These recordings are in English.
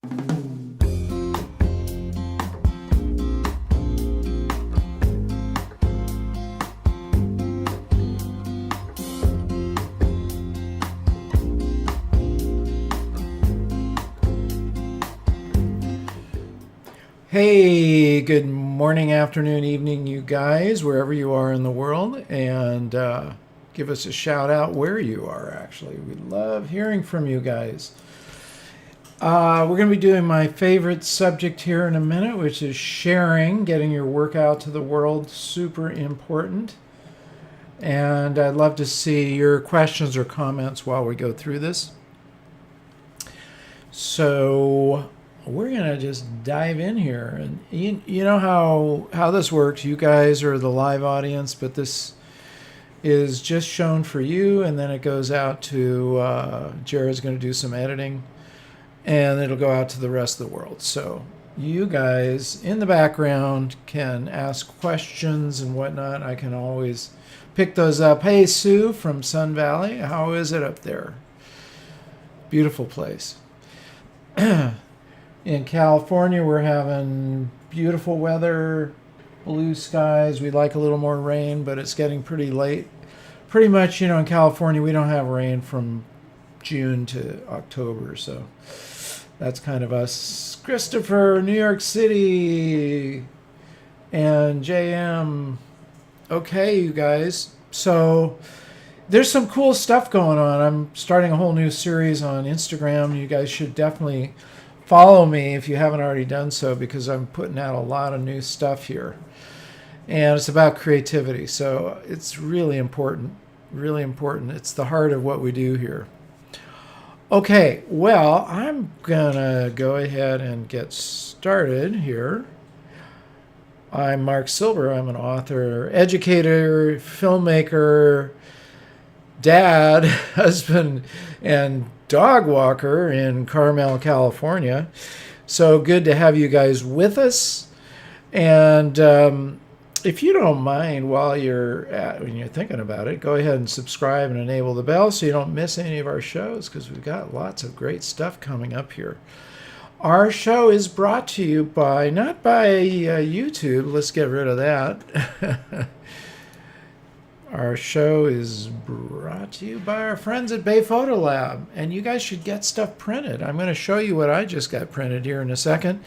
Hey, good morning, afternoon, evening, you guys, wherever you are in the world, and give us a shout out where you are, actually. We love hearing from you guys. We're going to be doing my favorite subject here in a minute, which is sharing, getting your work out to the world. Super important. And I'd love to see your questions or comments while we go through this. So we're going to just dive in here. And you know how this works. You guys are the live audience, but this is just shown for you, and then it goes out to Jared's going to do some editing, and it'll go out to the rest of the world. So you guys in the background can ask questions and whatnot. I can always pick those up. Hey, Sue from Sun Valley, how is it up there? Beautiful place. In California, we're having beautiful weather, blue skies. We'd like a little more rain, but it's getting pretty late. Pretty much, in California, we don't have rain from June to October, so that's kind of us. Christopher, New York City, and JM. Okay, you guys. So there's some cool stuff going on. I'm starting a whole new series on Instagram. You guys should definitely follow me if you haven't already done so, because I'm putting out a lot of new stuff here. And it's about creativity. So it's really important. Really important. It's the heart of what we do here. Okay, well, I'm going to go ahead and get started here. I'm Marc Silber. I'm an author, educator, filmmaker, dad, husband, and dog walker in Carmel, California. So good to have you guys with us. And if you don't mind, when you're thinking about it, go ahead and subscribe and enable the bell so you don't miss any of our shows, because we've got lots of great stuff coming up here. Our show is brought to you not by YouTube. Let's get rid of that. Our show is brought to you by our friends at Bay Photo Lab, and you guys should get stuff printed. I'm going to show you what I just got printed here in a second.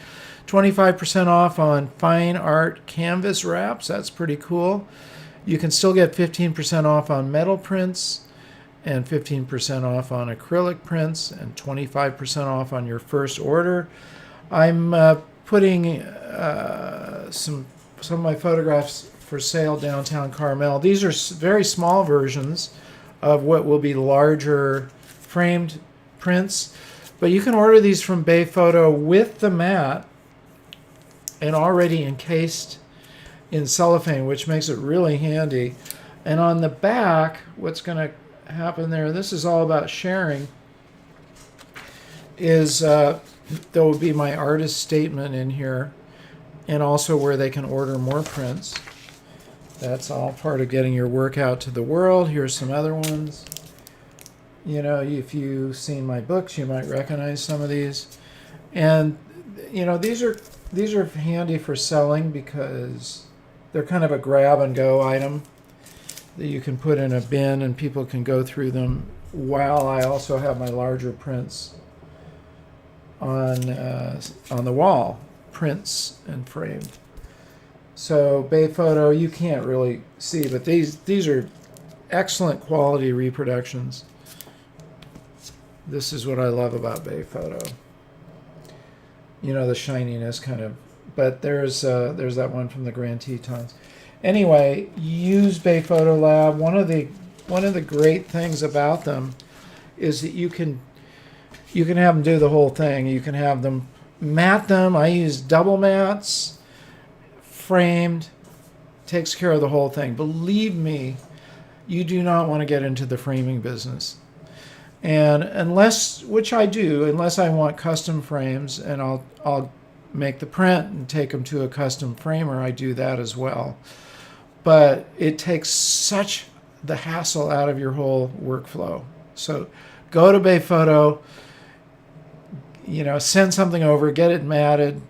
25% off on fine art canvas wraps. That's pretty cool. You can still get 15% off on metal prints, and 15% off on acrylic prints, and 25% off on your first order. I'm putting some of my photographs for sale downtown Carmel. These are very small versions of what will be larger framed prints, but you can order these from Bay Photo with the mat and already encased in cellophane, which makes it really handy. And on the back, what's going to happen there, this is all about sharing, is there will be my artist statement in here, and also where they can order more prints. That's all part of getting your work out to the world. Here's some other ones. If you've seen my books, you might recognize some of these. And these are handy for selling because they're kind of a grab and go item that you can put in a bin and people can go through them, while I also have my larger prints on the wall, prints and framed. So Bay Photo, you can't really see, but these are excellent quality reproductions. This is what I love about Bay Photo. The shininess kind of, but there's that one from the Grand Tetons. Anyway, use Bay Photo Lab. One of the great things about them is that you can have them do the whole thing. You can have them mat them. I use double mats. Framed, takes care of the whole thing. Believe me, you do not want to get into the framing business. And unless I want custom frames, and I'll make the print and take them to a custom framer, I do that as well. But it takes such the hassle out of your whole workflow. So go to Bay Photo, send something over, get it matted,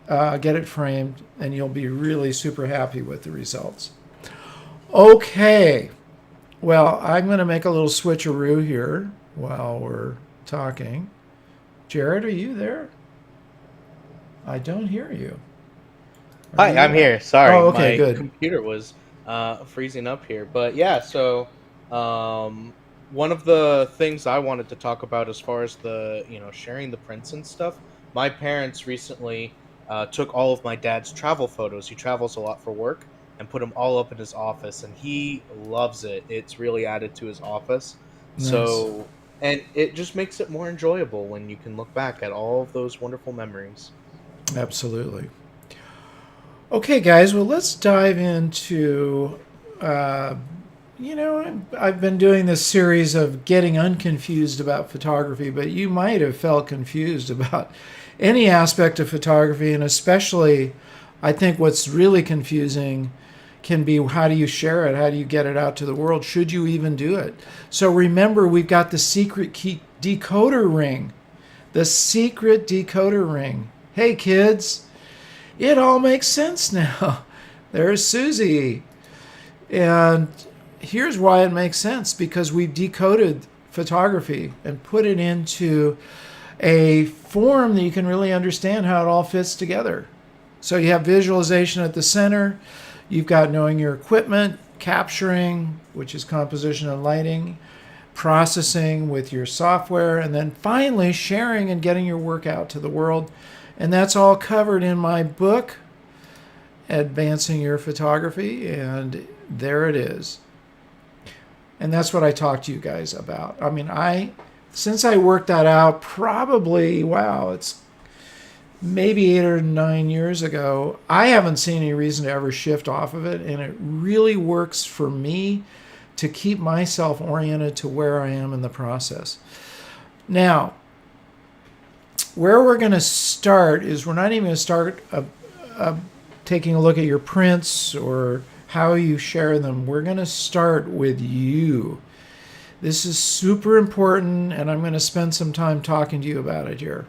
get it framed, and you'll be really super happy with the results. Okay. Well, I'm going to make a little switcheroo here while we're talking. Jared, are you there? I don't hear you. Hi, I'm here. Sorry, Oh, okay, my good. computer was freezing up here. But yeah, so um, one of the things I wanted to talk about as far as sharing the prints and stuff, my parents recently took all of my dad's travel photos. He travels a lot for work and put them all up in his office, and he loves it. It's really added to his office. Nice. So, and it just makes it more enjoyable when you can look back at all of those wonderful memories. Absolutely. Okay, guys, well, let's dive into. Uh, I've been doing this series of getting unconfused about photography, but you might have felt confused about any aspect of photography, and especially, I think what's really confusing can be how do you share it? How do you get it out to the world? Should you even do it? So remember, we've got the secret key decoder ring. The secret decoder ring. Hey, kids, it all makes sense now. There's Susie. And here's why it makes sense, because we've decoded photography and put it into a form that you can really understand how it all fits together. So you have visualization at the center, you've got knowing your equipment, capturing, which is composition and lighting, processing with your software, and then finally sharing and getting your work out to the world. And that's all covered in my book, Advancing Your Photography, and there it is. And that's what I talked to you guys about. I mean, since I worked that out, probably, wow, it's maybe 8 or 9 years ago, I haven't seen any reason to ever shift off of it. And it really works for me to keep myself oriented to where I am in the process. Now, where we're going to start is we're not even going to start taking a look at your prints or how you share them. We're going to start with you. This is super important, and I'm going to spend some time talking to you about it here.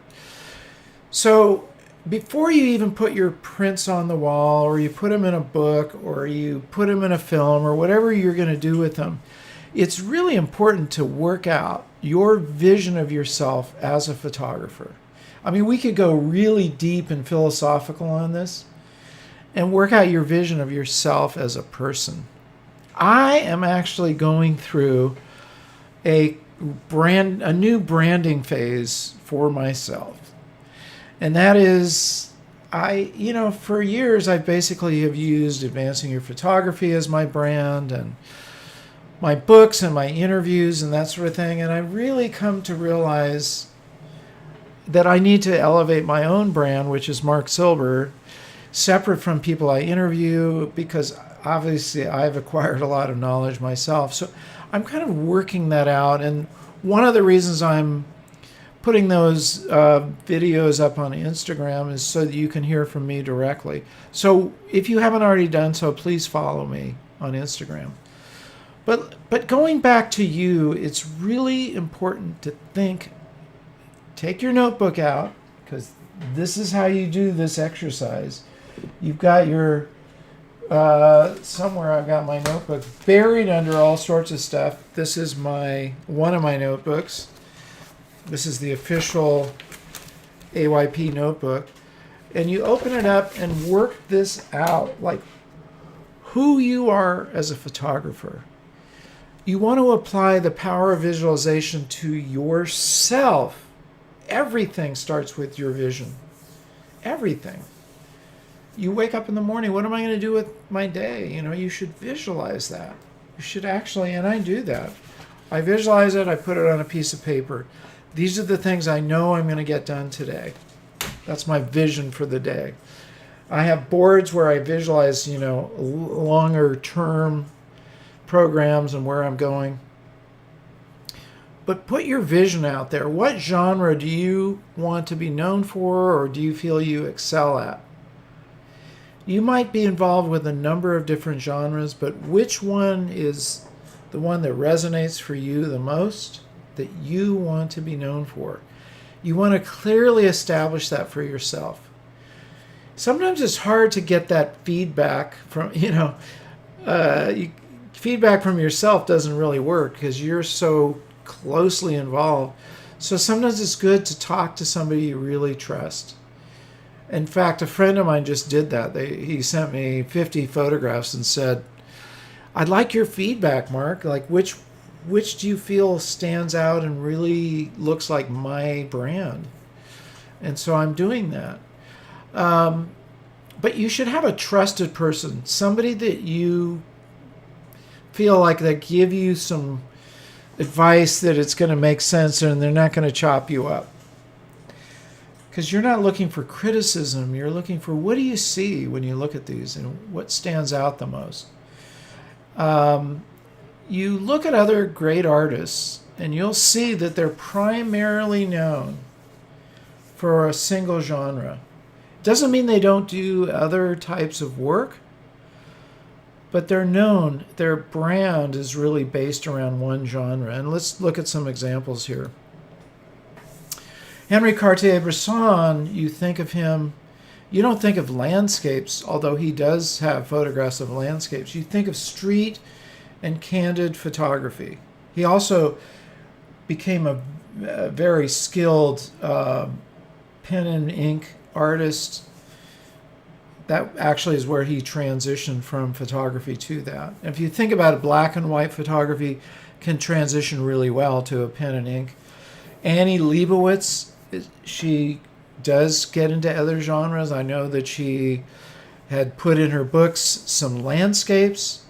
So before you even put your prints on the wall, or you put them in a book, or you put them in a film, or whatever you're going to do with them, it's really important to work out your vision of yourself as a photographer. I mean, we could go really deep and philosophical on this and work out your vision of yourself as a person. I am actually going through a new branding phase for myself. And that is, for years I basically have used Advancing Your Photography as my brand, and my books and my interviews and that sort of thing. And I really come to realize that I need to elevate my own brand, which is Marc Silber, separate from people I interview, because obviously I've acquired a lot of knowledge myself. So I'm kind of working that out. And one of the reasons I'm putting those videos up on Instagram is so that you can hear from me directly. So if you haven't already done so, please follow me on Instagram. But going back to you, it's really important to take your notebook out, because this is how you do this exercise. You've got your, somewhere I've got my notebook buried under all sorts of stuff. This is one of my notebooks. This is the official AYP notebook. And you open it up and work this out, like who you are as a photographer. You want to apply the power of visualization to yourself. Everything starts with your vision. Everything. You wake up in the morning, what am I going to do with my day? You should visualize that. You should actually, and I do that. I visualize it, I put it on a piece of paper. These are the things I know I'm going to get done today. That's my vision for the day. I have boards where I visualize, longer term programs and where I'm going. But put your vision out there. What genre do you want to be known for, or do you feel you excel at? You might be involved with a number of different genres, but which one is the one that resonates for you the most, that you want to be known for? You want to clearly establish that for yourself. Sometimes it's hard to get that feedback from, feedback from yourself doesn't really work because you're so closely involved. So sometimes it's good to talk to somebody you really trust. In fact, a friend of mine just did that. He sent me 50 photographs and said, I'd like your feedback, Mark. Like, which do you feel stands out and really looks like my brand? And so I'm doing that. But you should have a trusted person, somebody that you feel like they give you some advice that it's going to make sense and they're not going to chop you up. Because you're not looking for criticism. You're looking for, what do you see when you look at these and what stands out the most? You look at other great artists and you'll see that they're primarily known for a single genre. Doesn't mean they don't do other types of work, but they're known, their brand is really based around one genre. And let's look at some examples here. Henri Cartier-Bresson, you think of him, you don't think of landscapes, although he does have photographs of landscapes. You think of street and candid photography. He also became a very skilled pen and ink artist. That actually is where he transitioned from photography to that. And if you think about it, black and white photography can transition really well to a pen and ink. Annie Leibovitz, she does get into other genres. I know that she had put in her books some landscapes,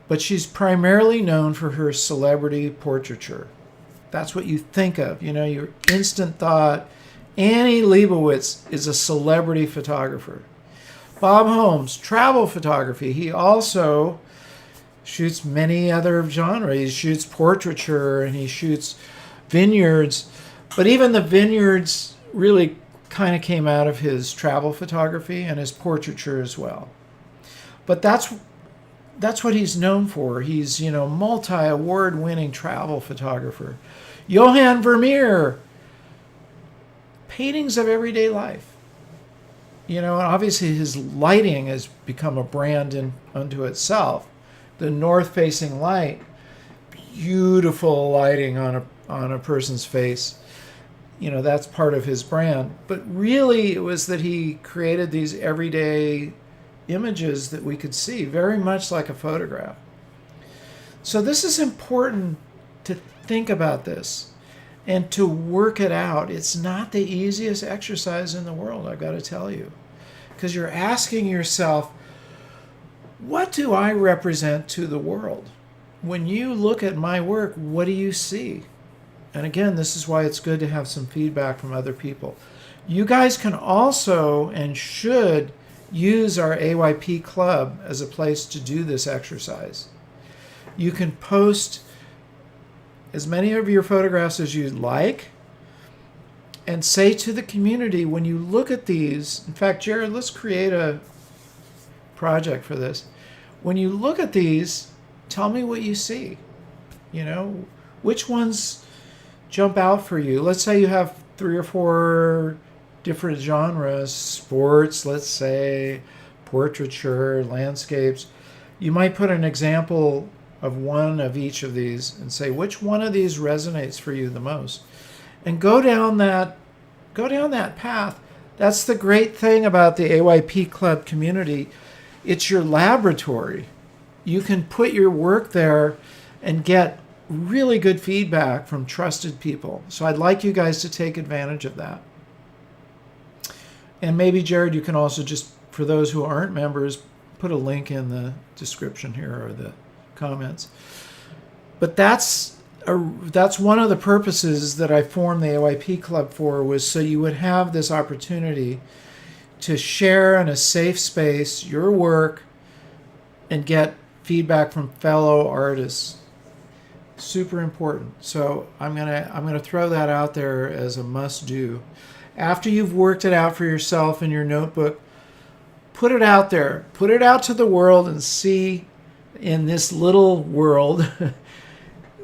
but she's primarily known for her celebrity portraiture. That's what you think of, your instant thought. Annie Leibovitz is a celebrity photographer. Bob Holmes, travel photography. He also shoots many other genres. He shoots portraiture and he shoots vineyards. But even the vineyards really kind of came out of his travel photography and his portraiture as well. But that's what he's known for. He's, multi-award winning travel photographer. Johann Vermeer, paintings of everyday life. And obviously his lighting has become a brand unto itself. The north-facing light, beautiful lighting on a person's face. That's part of his brand. But really it was that he created these everyday images that we could see, very much like a photograph. So this is important to think about this and to work it out. It's not the easiest exercise in the world, I've got to tell you, because you're asking yourself, what do I represent to the world? When you look at my work, what do you see? And again, this is why it's good to have some feedback from other people. You guys can also and should use our AYP club as a place to do this exercise. You can post as many of your photographs as you'd like and say to the community, when you look at these, in fact, Jared, let's create a project for this. When you look at these, tell me what you see. Which ones jump out for you? Let's say you have 3 or 4 different genres, sports, let's say, portraiture, landscapes. You might put an example of one of each of these and say, which one of these resonates for you the most? And go down that path. That's the great thing about the AYP Club community. It's your laboratory. You can put your work there and get really good feedback from trusted people. So I'd like you guys to take advantage of that. And maybe, Jared, you can also just, for those who aren't members, put a link in the description here or the comments. But that's one of the purposes that I formed the AYP Club for, was so you would have this opportunity to share in a safe space your work and get feedback from fellow artists. Super important. So I'm gonna throw that out there as a must-do. After you've worked it out for yourself in your notebook, put it out there. Put it out to the world and see, in this little world,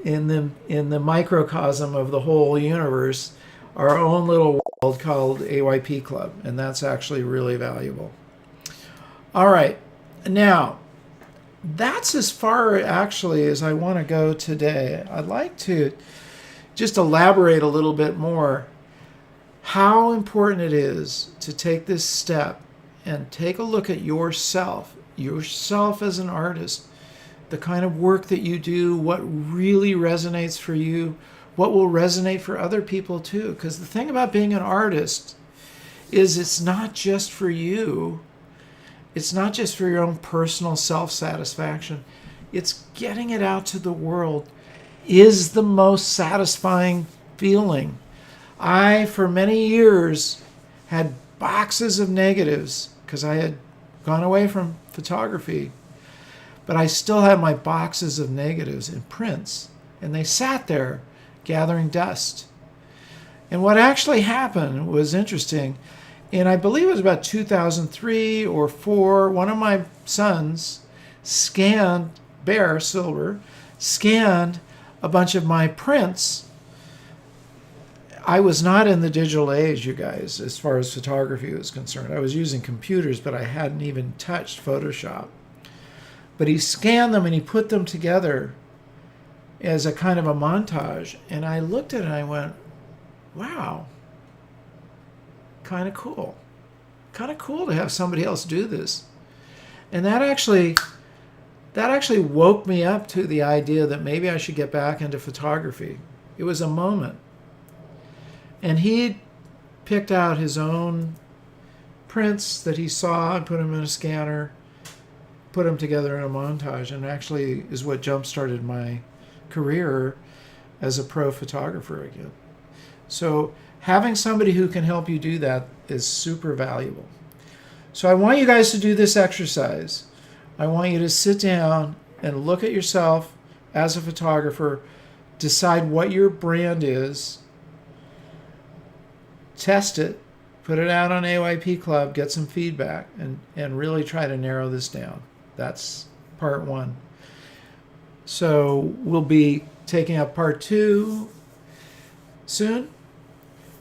in the microcosm of the whole universe, our own little world called AYP Club, and that's actually really valuable. All right, now that's as far actually as I want to go today. I'd like to just elaborate a little bit more how important it is to take this step and take a look at yourself as an artist, the kind of work that you do, what really resonates for you, what will resonate for other people too. Because the thing about being an artist is it's not just for you. It's not just for your own personal self-satisfaction. It's getting it out to the world is the most satisfying feeling. I, for many years, had boxes of negatives because I had gone away from photography. But I still had my boxes of negatives and prints, and they sat there gathering dust. And what actually happened was interesting. And I believe it was about 2003 or 4, one of my sons scanned, Marc Silber, scanned a bunch of my prints. I was not in the digital age, you guys, as far as photography was concerned. I was using computers, but I hadn't even touched Photoshop. But he scanned them and he put them together as a kind of a montage. And I looked at it and I went, wow, kind of cool. Kind of cool to have somebody else do this. And that actually woke me up to the idea that maybe I should get back into photography. It was a moment. And he picked out his own prints that he saw and put them in a scanner, put them together in a montage, and actually is what jump-started my career as a pro photographer again. So having somebody who can help you do that is super valuable. So I want you guys to do this exercise. I want you to sit down and look at yourself as a photographer, decide what your brand is, test it, put it out on AYP Club, get some feedback, and really try to narrow this down. That's part 1. So we'll be taking up part 2 soon.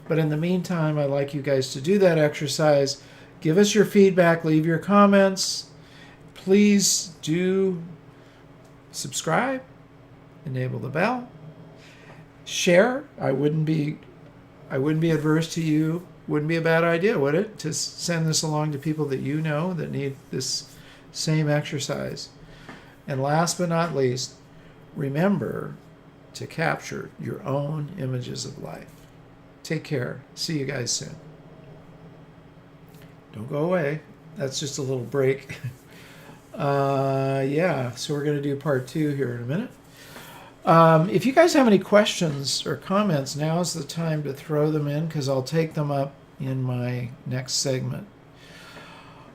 But in the meantime, I'd like you guys to do that exercise. Give us your feedback, leave your comments. Please do subscribe, enable the bell, share. I wouldn't be adverse to you. Wouldn't be a bad idea, would it? To send this along to people that you know that need this same exercise. And last but not least, remember to capture your own images of life. Take care. See you guys soon. Don't go away. That's just a little break. Yeah, so we're going to do part 2 here in a minute. If you guys have any questions or comments, now's the time to throw them in because I'll take them up in my next segment.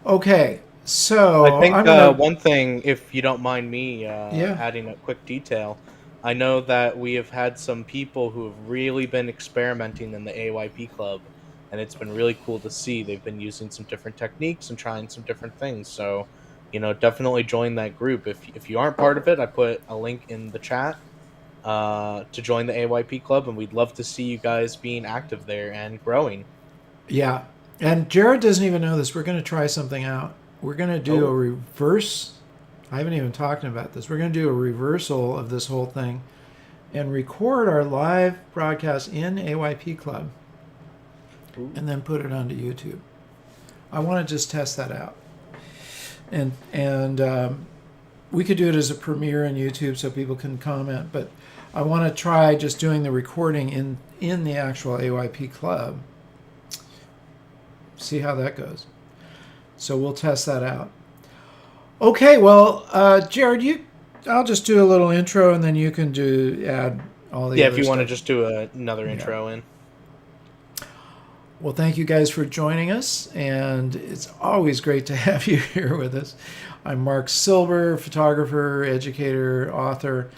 Okay, so I think I'm gonna, one thing, if you don't mind me adding a quick detail, I know that we have had some people who have really been experimenting in the AYP Club, and it's been really cool to see. They've been using some different techniques and trying some different things. So, definitely join that group. If you aren't part of it, I put a link in the chat to join the AYP Club, and we'd love to see you guys being active there and growing. Yeah, and Jared doesn't even know this. We're going to try something out. We're going to do a reverse. I haven't even talked about this. We're going to do a reversal of this whole thing and record our live broadcast in AYP Club and then put it onto YouTube. I want to just test that out. And we could do it as a premiere on YouTube so people can comment, but I want to try just doing the recording in the actual AYP Club. See how that goes. So we'll test that out. Okay, well, Jared, I'll just do a little intro, and then you can add all the. Yeah, other if you want to stuff. just do another intro in. Well, thank you guys for joining us, and it's always great to have you here with us. I'm Marc Silber, photographer, educator, author,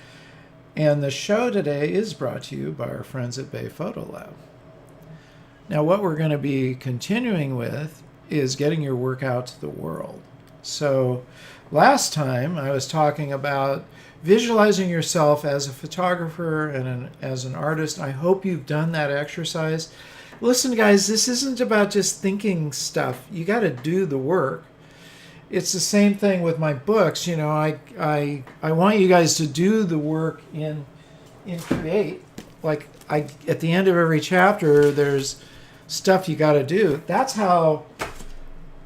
and the show today is brought to you by our friends at Bay Photo Lab. Now, what we're going to be continuing with is getting your work out to the world. So last time I was talking about visualizing yourself as a photographer and as an artist. I hope you've done that exercise. Listen, guys, this isn't about just thinking stuff. You got to do the work. It's the same thing with my books. You know, I want you guys to do the work in Create. Like at the end of every chapter, there's stuff you got to do. That's how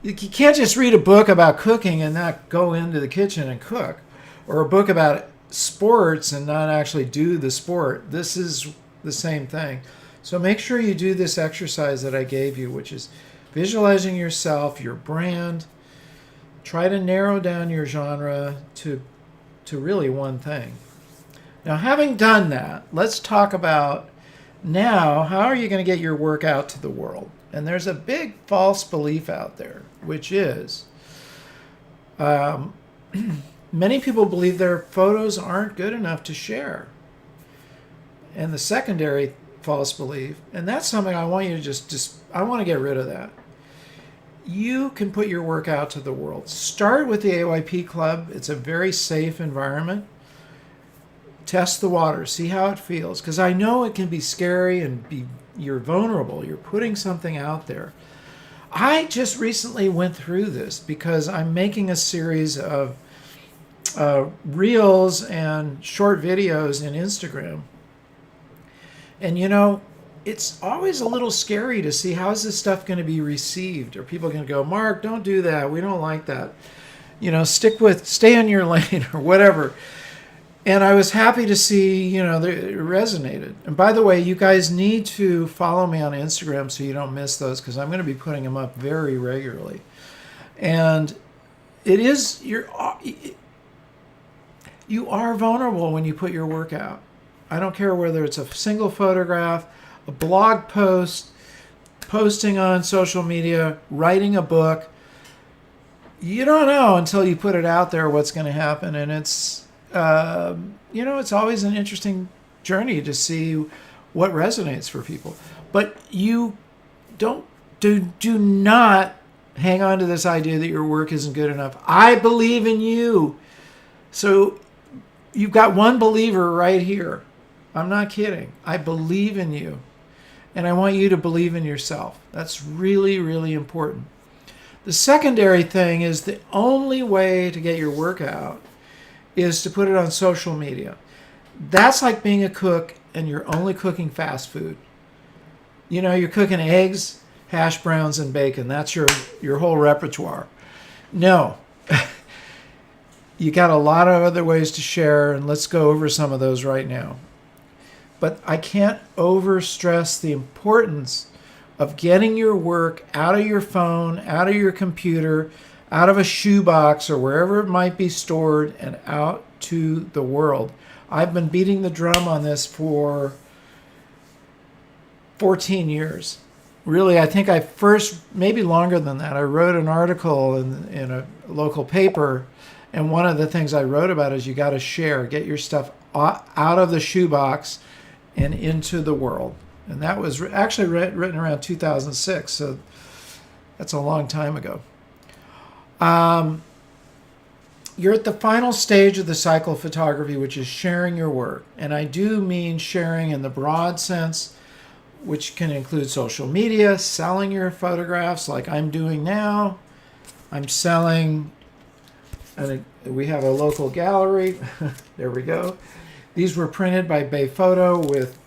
you can't just read a book about cooking and not go into the kitchen and cook, or a book about sports and not actually do the sport. This is the same thing. So make sure you do this exercise that I gave you, which is visualizing yourself, your brand. Try to narrow down your genre to really one thing. Now, having done that, let's talk about now, how are you going to get your work out to the world? And there's a big false belief out there, which is many people believe their photos aren't good enough to share. And the secondary false belief, and that's something I want you to I want to get rid of that. You can put your work out to the world. Start with the AYP Club. It's a very safe environment. Test the water. See how it feels. Because I know it can be scary and you're vulnerable. You're putting something out there. I just recently went through this because I'm making a series of reels and short videos in Instagram. And you know, it's always a little scary to see how is this stuff going to be received. Are people going to go, Mark, don't do that. We don't like that. You know, stay in your lane or whatever. And I was happy to see, you know, it resonated. And by the way, you guys need to follow me on Instagram so you don't miss those, because I'm going to be putting them up very regularly. And you are vulnerable when you put your work out. I don't care whether it's a single photograph, a blog post, posting on social media, writing a book. You don't know until you put it out there what's going to happen. And it's, you know, it's always an interesting journey to see what resonates for people. But you do not hang on to this idea that your work isn't good enough. I believe in you. So you've got one believer right here. I'm not kidding. I believe in you. And I want you to believe in yourself. That's really, really important. The secondary thing is the only way to get your work out is to put it on social media. That's like being a cook and you're only cooking fast food. You know, you're cooking eggs, hash browns, and bacon. That's your whole repertoire. No. You got a lot of other ways to share, and let's go over some of those right now. But I can't overstress the importance of getting your work out of your phone, out of your computer, out of a shoebox or wherever it might be stored, and out to the world. I've been beating the drum on this for 14 years. Really, I think maybe longer than that. I wrote an article in a local paper, and one of the things I wrote about is you got to share, get your stuff out of the shoebox and into the world. And that was actually written around 2006, so that's a long time ago. You're at the final stage of the cycle of photography, which is sharing your work. And I do mean sharing in the broad sense, which can include social media, selling your photographs like I'm doing now. I'm selling, and we have a local gallery. There we go. These were printed by Bay Photo with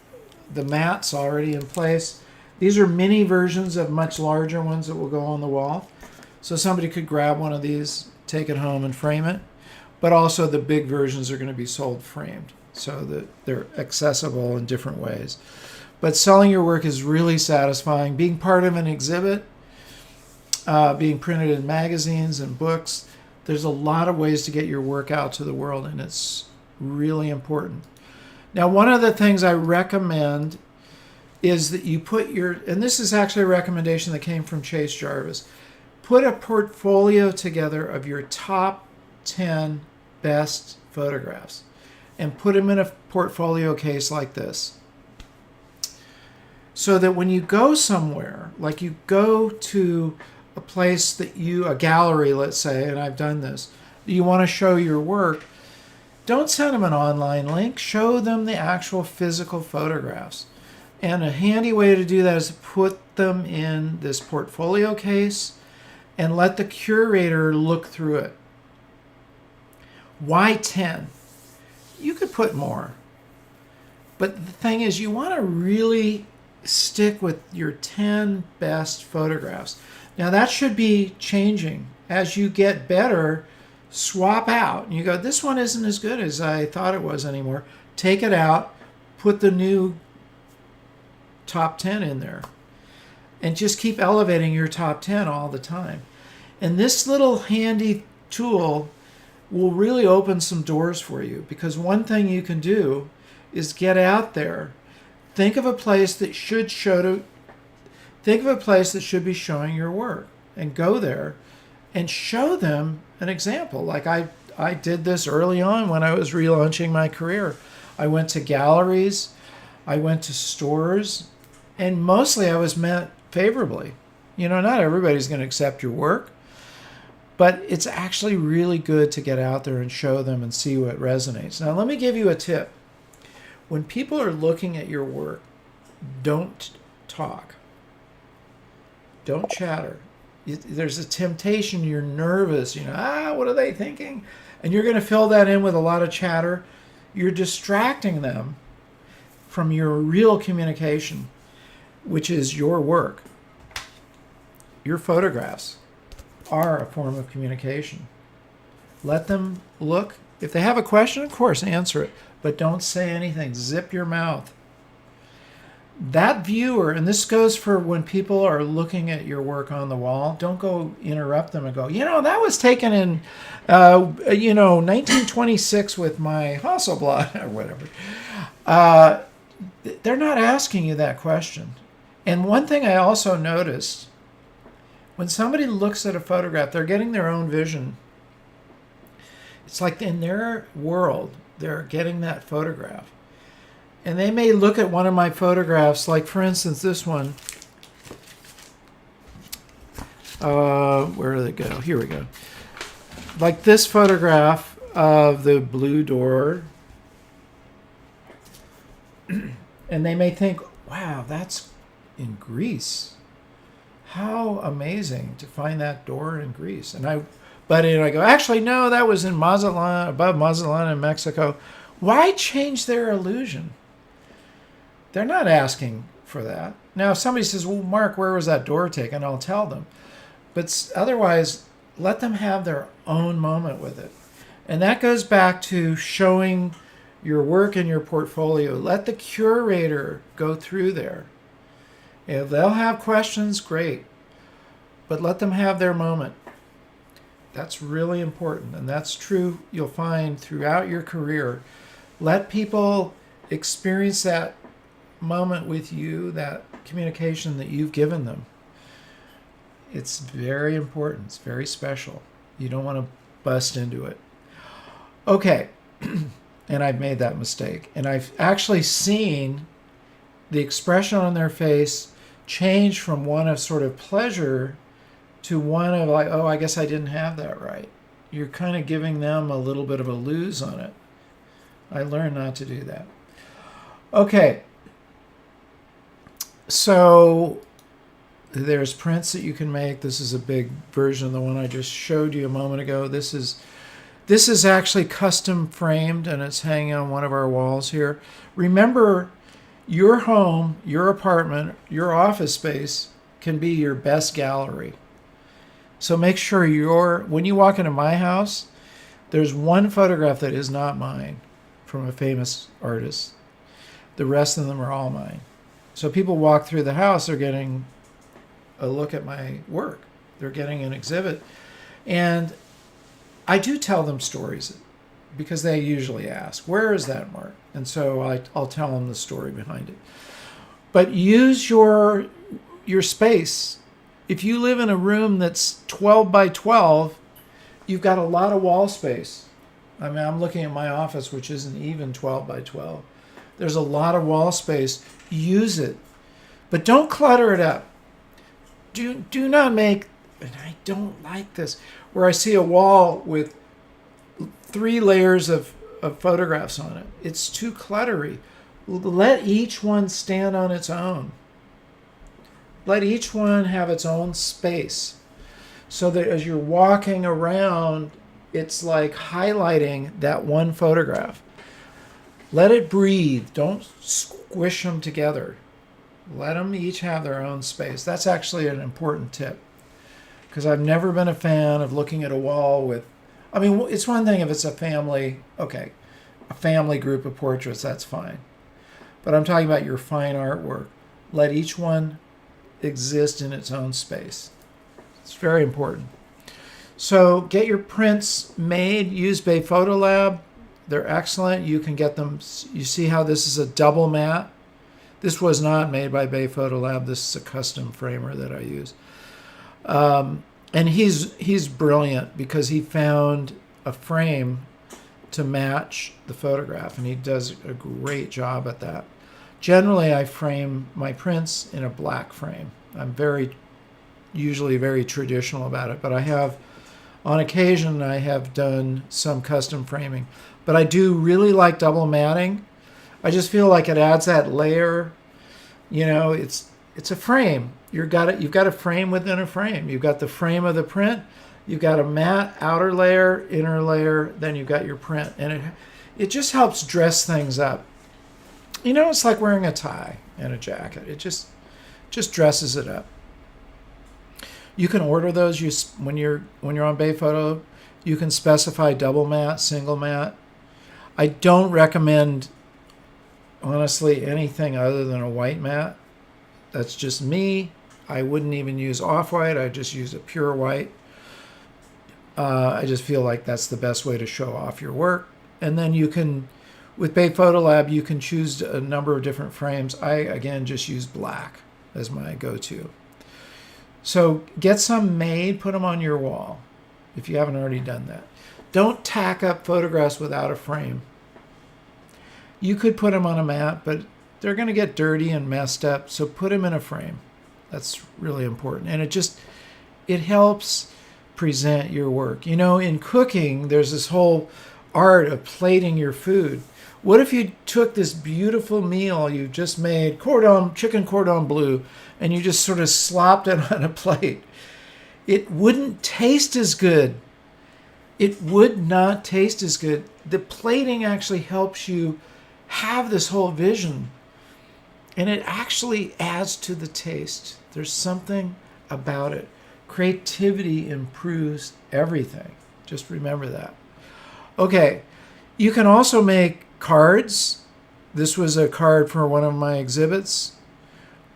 the mats already in place. These are mini versions of much larger ones that will go on the wall. So somebody could grab one of these, take it home and frame it. But also the big versions are going to be sold framed so that they're accessible in different ways. But selling your work is really satisfying. Being part of an exhibit, being printed in magazines and books, there's a lot of ways to get your work out to the world, and it's really important. Now, one of the things I recommend is that you put and this is actually a recommendation that came from Chase Jarvis, put a portfolio together of your top 10 best photographs and put them in a portfolio case like this. So that when you go somewhere, like you go to a place that a gallery, let's say, and I've done this, you want to show your work, don't send them an online link. Show them the actual physical photographs. And a handy way to do that is to put them in this portfolio case and let the curator look through it. Why 10? You could put more. But the thing is, you want to really stick with your 10 best photographs. Now, that should be changing. As you get better, swap out. And you go, this one isn't as good as I thought it was anymore. Take it out, put the new top 10 in there, and just keep elevating your top 10 all the time. And this little handy tool will really open some doors for you, because one thing you can do is get out there. Think of a place that should be showing your work, and go there and show them an example. Like I did this early on when I was relaunching my career. I went to galleries, I went to stores, and mostly I was met favorably. Not everybody's going to accept your work, but it's actually really good to get out there and show them and see what resonates. Now, let me give you a tip. When people are looking at your work, don't talk. Don't chatter. There's a temptation, you're nervous, what are they thinking? And you're going to fill that in with a lot of chatter. You're distracting them from your real communication, which is your work. Your photographs are a form of communication. Let them look. If they have a question, of course, answer it, but don't say anything. Zip your mouth. That viewer, and this goes for when people are looking at your work on the wall, don't go interrupt them and go, that was taken in, 1926 with my Hasselblad or whatever. They're not asking you that question. And one thing I also noticed, when somebody looks at a photograph, they're getting their own vision. It's like in their world, they're getting that photograph. And they may look at one of my photographs, like for instance, this one. Where did it go? Here we go. Like this photograph of the blue door. And they may think, wow, that's in Greece. How amazing to find that door in Greece. I go, actually, no, that was in Mazatlan, above Mazatlan in Mexico. Why change their illusion? They're not asking for that. Now, if somebody says, well, Mark, where was that door taken? I'll tell them. But otherwise, let them have their own moment with it. And that goes back to showing your work in your portfolio. Let the curator go through there. If they'll have questions, great. But let them have their moment. That's really important. And that's true, you'll find, throughout your career. Let people experience that moment with you, that communication that you've given them. It's very important. It's very special. You don't want to bust into it. Okay. And I've made that mistake. And I've actually seen the expression on their face change from one of sort of pleasure to one of like, oh, I guess I didn't have that right. You're kind of giving them a little bit of a lose on it. I learned not to do that. Okay. So there's prints that you can make. This is a big version of the one I just showed you a moment ago. This is actually custom framed, and it's hanging on one of our walls here. Remember, your home, your apartment, your office space can be your best gallery. So make sure when you walk into my house, there's one photograph that is not mine from a famous artist. The rest of them are all mine. So people walk through the house, they're getting a look at my work. They're getting an exhibit. And I do tell them stories because they usually ask, where is that, Mark? And so I'll tell them the story behind it. But use your space. If you live in a room that's 12 by 12, you've got a lot of wall space. I mean, I'm looking at my office, which isn't even 12 by 12. There's a lot of wall space. Use it. But don't clutter it up. Do not make and I don't like this, where I see a wall with 3 layers of photographs on it. It's too cluttery. Let each one stand on its own. Let each one have its own space, so that as you're walking around, it's like highlighting that one photograph. Let it breathe. Don't squish them together. Let them each have their own space. That's actually an important tip, because I've never been a fan of looking at a wall with, I mean, it's one thing if it's a family, okay, a family group of portraits, that's fine. But I'm talking about your fine artwork. Let each one exist in its own space. It's very important. So get your prints made. Use Bay Photo Lab. They're excellent. You can get them. You see how this is a double matte? This was not made by Bay Photo Lab. This is a custom framer that I use. And he's brilliant, because he found a frame to match the photograph, and he does a great job at that. Generally, I frame my prints in a black frame. I'm usually very traditional about it, but on occasion, I have done some custom framing. But I do really like double matting. I just feel like it adds that layer. It's a frame. You've got a frame within a frame. You've got the frame of the print. You've got a matte outer layer, inner layer. Then you've got your print, and it just helps dress things up. It's like wearing a tie and a jacket. It just dresses it up. You can order those. When you're on Bay Photo, you can specify double matte, single matte. I don't recommend, honestly, anything other than a white matte. That's just me. I wouldn't even use off-white. I just use a pure white. I just feel like that's the best way to show off your work. And then you can, with Bay Photo Lab, you can choose a number of different frames. I, again, just use black as my go-to. So get some made, put them on your wall if you haven't already done that. Don't tack up photographs without a frame. You could put them on a mat, but they're going to get dirty and messed up, so put them in a frame. That's really important. And it helps present your work. In cooking, there's this whole art of plating your food. What if you took this beautiful meal you just made, chicken cordon bleu, and you just sort of slopped it on a plate? It wouldn't taste as good. It would not taste as good. The plating actually helps you have this whole vision, and it actually adds to the taste. There's something about it. Creativity improves everything. Just remember that. Okay, you can also make cards. This was a card for one of my exhibits,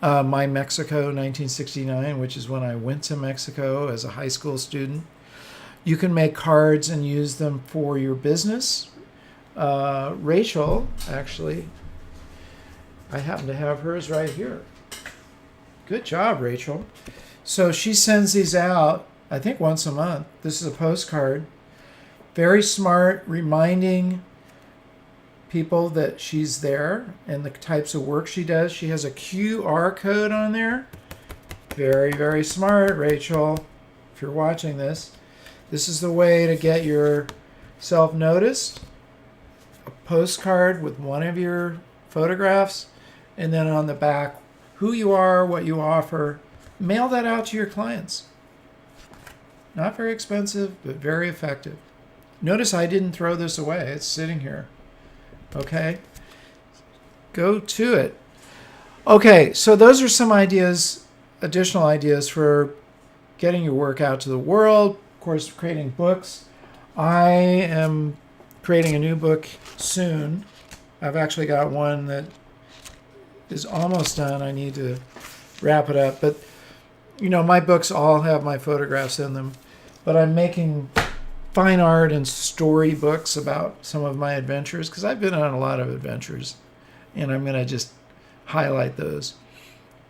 My Mexico 1969, which is when I went to Mexico as a high school student. You can make cards and use them for your business. Rachel, actually, I happen to have hers right here. Good job, Rachel. So she sends these out, I think, once a month. This is a postcard. Very smart, reminding people that she's there and the types of work she does. She has a QR code on there. Very, very smart, Rachel. If you're watching this, this is the way to get yourself noticed. A postcard with one of your photographs, and then on the back, who you are, what you offer. Mail that out to your clients. Not very expensive, but very effective. Notice I didn't throw this away. It's sitting here. Okay? Go to it. Okay, so those are some ideas, additional ideas for getting your work out to the world. Of course, creating books. I am creating a new book soon. I've actually got one that is almost done. I need to wrap it up. But, my books all have my photographs in them. But I'm making fine art and story books about some of my adventures, because I've been on a lot of adventures, and I'm going to just highlight those.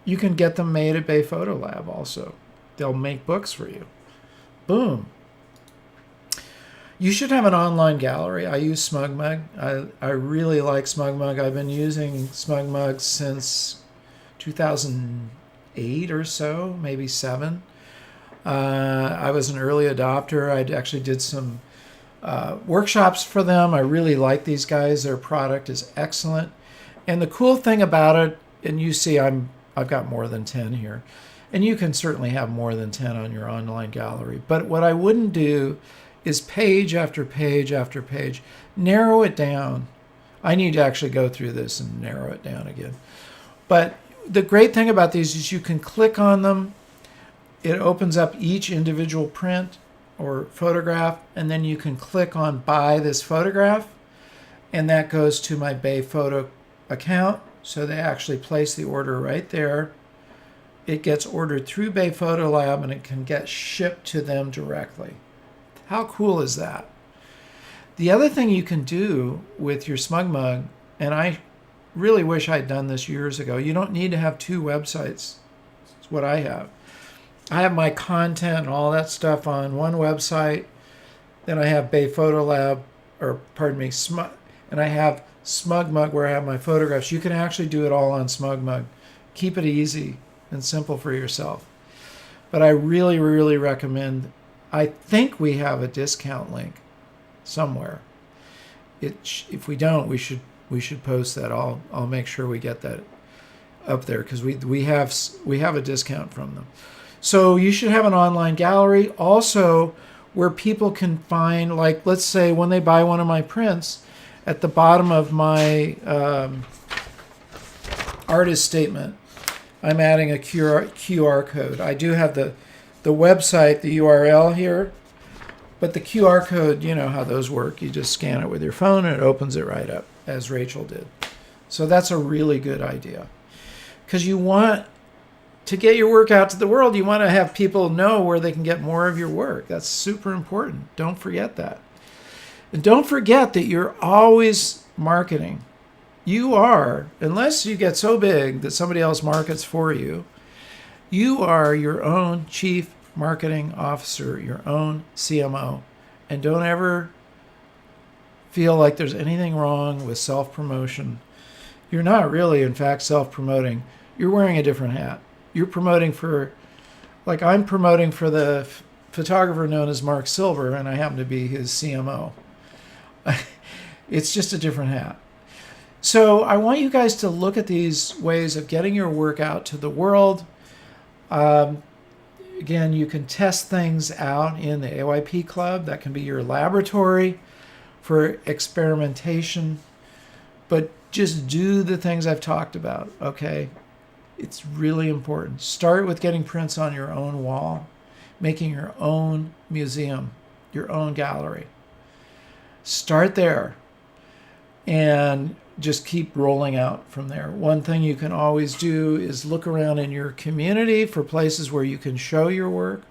You can get them made at Bay Photo Lab also. They'll make books for you. Boom. You should have an online gallery. I use SmugMug. I really like SmugMug. I've been using SmugMug since 2008 or so, maybe 7. I was an early adopter. I actually did some workshops for them. I really like these guys. Their product is excellent. And the cool thing about it, and you see I've got more than 10 here, and you can certainly have more than 10 on your online gallery. But what I wouldn't do is page after page after page. Narrow it down. I need to actually go through this and narrow it down again. But the great thing about these is you can click on them. It opens up each individual print or photograph, and then you can click on buy this photograph, and that goes to my Bay Photo account. So they actually place the order right there. It gets ordered through Bay Photo Lab, and it can get shipped to them directly. How cool is that? The other thing you can do with your SmugMug, and I really wish I'd done this years ago, you don't need to have 2 websites. It's what I have. I have my content and all that stuff on one website. Then I have Bay Photo Lab, or pardon me, and I have SmugMug where I have my photographs. You can actually do it all on SmugMug. Keep it easy and simple for yourself. But I really, really recommend, I think we have a discount link somewhere. If we don't, we should post that. I'll make sure we get that up there, because we have a discount from them. So you should have an online gallery also where people can find, like, let's say when they buy one of my prints, at the bottom of my artist statement, I'm adding a QR code. I do have the website, the URL here, but the QR code, you know how those work. You just scan it with your phone and it opens it right up, as Rachel did. So that's a really good idea, because you want to get your work out to the world. You want to have people know where they can get more of your work. That's super important. Don't forget that. And don't forget that you're always marketing. You are, unless you get so big that somebody else markets for you, you are your own chief marketing officer, your own CMO. And don't ever feel like there's anything wrong with self-promotion. You're not really, in fact, self-promoting. You're wearing a different hat. You're promoting for, like I'm promoting for the photographer known as Marc Silber, and I happen to be his CMO. It's just a different hat. So I want you guys to look at these ways of getting your work out to the world. Again, you can test things out in the AYP Club. That can be your laboratory for experimentation. But just do the things I've talked about, okay? It's really important. Start with getting prints on your own wall, making your own museum, your own gallery. Start there and just keep rolling out from there. One thing you can always do is look around in your community for places where you can show your work.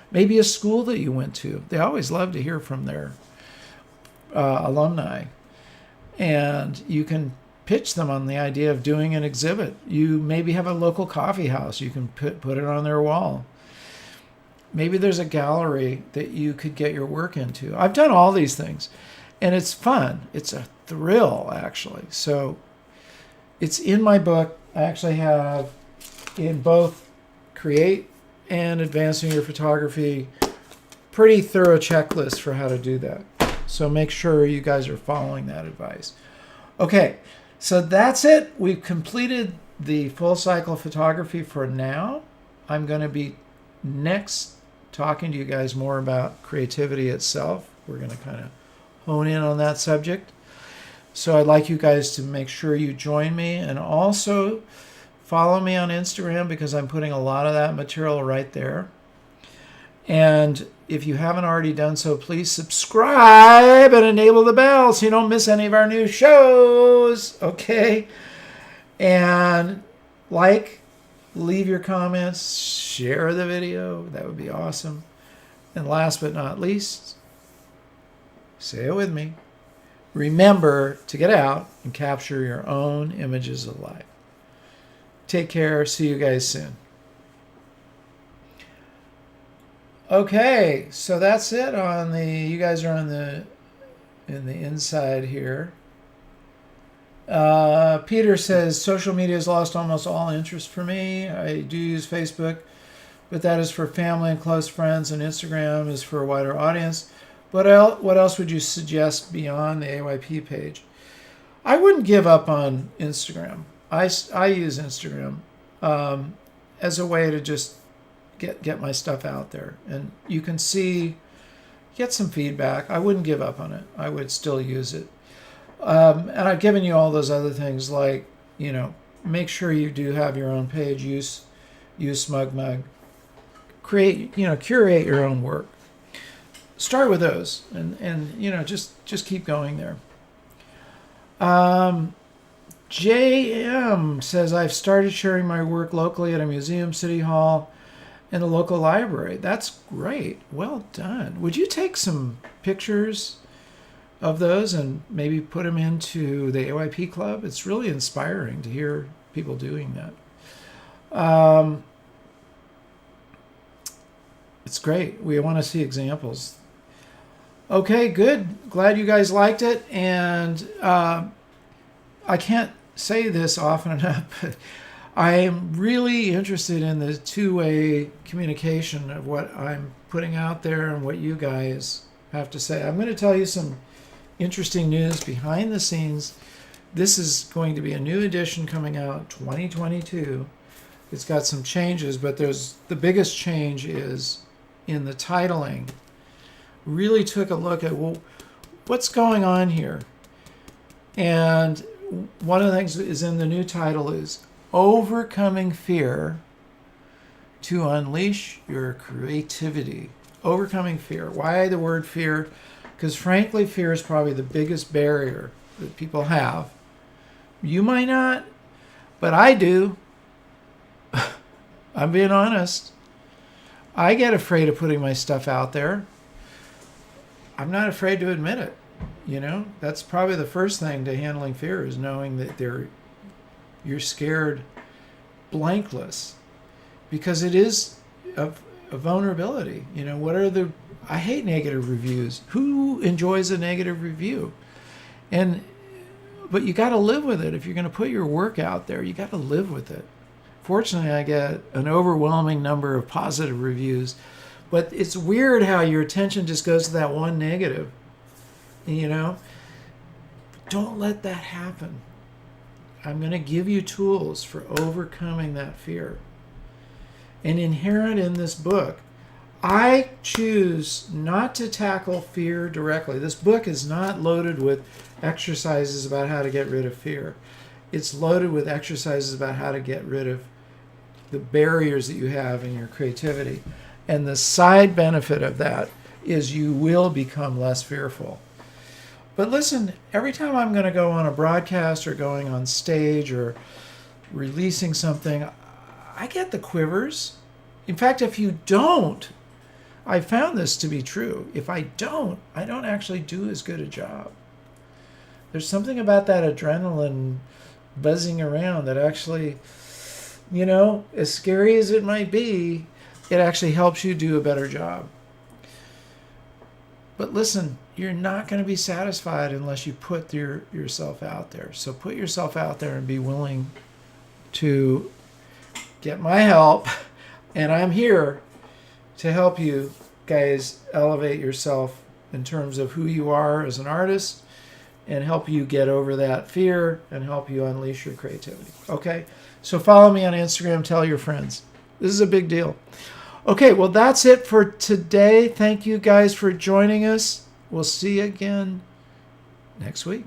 Maybe a school that you went to. They always love to hear from their alumni. And you can pitch them on the idea of doing an exhibit. You maybe have a local coffee house. You can put it on their wall. Maybe there's a gallery that you could get your work into. I've done all these things, and it's fun. It's a thrill, actually. So it's in my book. I actually have in both Create and Advancing Your Photography pretty thorough checklist for how to do that. So make sure you guys are following that advice. Okay, so that's it. We've completed the full cycle photography for now. I'm going to be next talking to you guys more about creativity itself. We're going to kind of hone in on that subject. So I'd like you guys to make sure you join me, and also follow me on Instagram, because I'm putting a lot of that material right there. And if you haven't already done so, please subscribe and enable the bell so you don't miss any of our new shows. Okay? And leave your comments, share the video. That would be awesome. And last but not least, say it with me, remember to get out and capture your own images of life. Take care. See you guys soon. Okay, so that's it on the, you guys are on the, in the inside here. Peter says, social media has lost almost all interest for me. I do use Facebook, but that is for family and close friends, and Instagram is for a wider audience. What else would you suggest beyond the AYP page? I wouldn't give up on Instagram. I use Instagram as a way to just get my stuff out there, and you can get some feedback. I wouldn't give up on it. I would still use it. And I've given you all those other things, like, make sure you do have your own page. Use SmugMug. Curate your own work. Start with those, and just keep going there. JM says, I've started sharing my work locally at a museum, city hall, and a local library. That's great. Well done. Would you take some pictures of those and maybe put them into the AYP Club? It's really inspiring to hear people doing that. It's great. We want to see examples. Okay, good. Glad you guys liked it. And I can't say this often enough, but I am really interested in the two-way communication of what I'm putting out there and what you guys have to say. I'm going to tell you some interesting news behind the scenes. This is going to be a new edition coming out 2022. It's got some changes, but the biggest change is in the titling. Really took a look at, what's going on here? And one of the things that is in the new title is Overcoming Fear to Unleash Your Creativity. Overcoming fear. Why the word fear? Because frankly, fear is probably the biggest barrier that people have. You might not, but I do. I'm being honest. I get afraid of putting my stuff out there. I'm not afraid to admit it. That's probably the first thing to handling fear, is knowing that you're scared blankless, because it is a vulnerability. I hate negative reviews. Who enjoys a negative review? But you got to live with it. If you're going to put your work out there, you got to live with it. Fortunately, I get an overwhelming number of positive reviews, but it's weird how your attention just goes to that one negative. Don't let that happen. I'm going to give you tools for overcoming that fear. And inherent in this book, I choose not to tackle fear directly. This book is not loaded with exercises about how to get rid of fear. It's loaded with exercises about how to get rid of the barriers that you have in your creativity. And the side benefit of that is you will become less fearful. But listen, every time I'm going to go on a broadcast or going on stage or releasing something, I get the quivers. In fact, if you don't, I found this to be true. If I don't actually do as good a job. There's something about that adrenaline buzzing around that actually, as scary as it might be, it actually helps you do a better job. But listen, you're not going to be satisfied unless you put yourself out there. So put yourself out there and be willing to get my help. And I'm here to help you guys elevate yourself in terms of who you are as an artist, and help you get over that fear and help you unleash your creativity. Okay? So follow me on Instagram. Tell your friends. This is a big deal. Okay, well, that's it for today. Thank you guys for joining us. We'll see you again next week.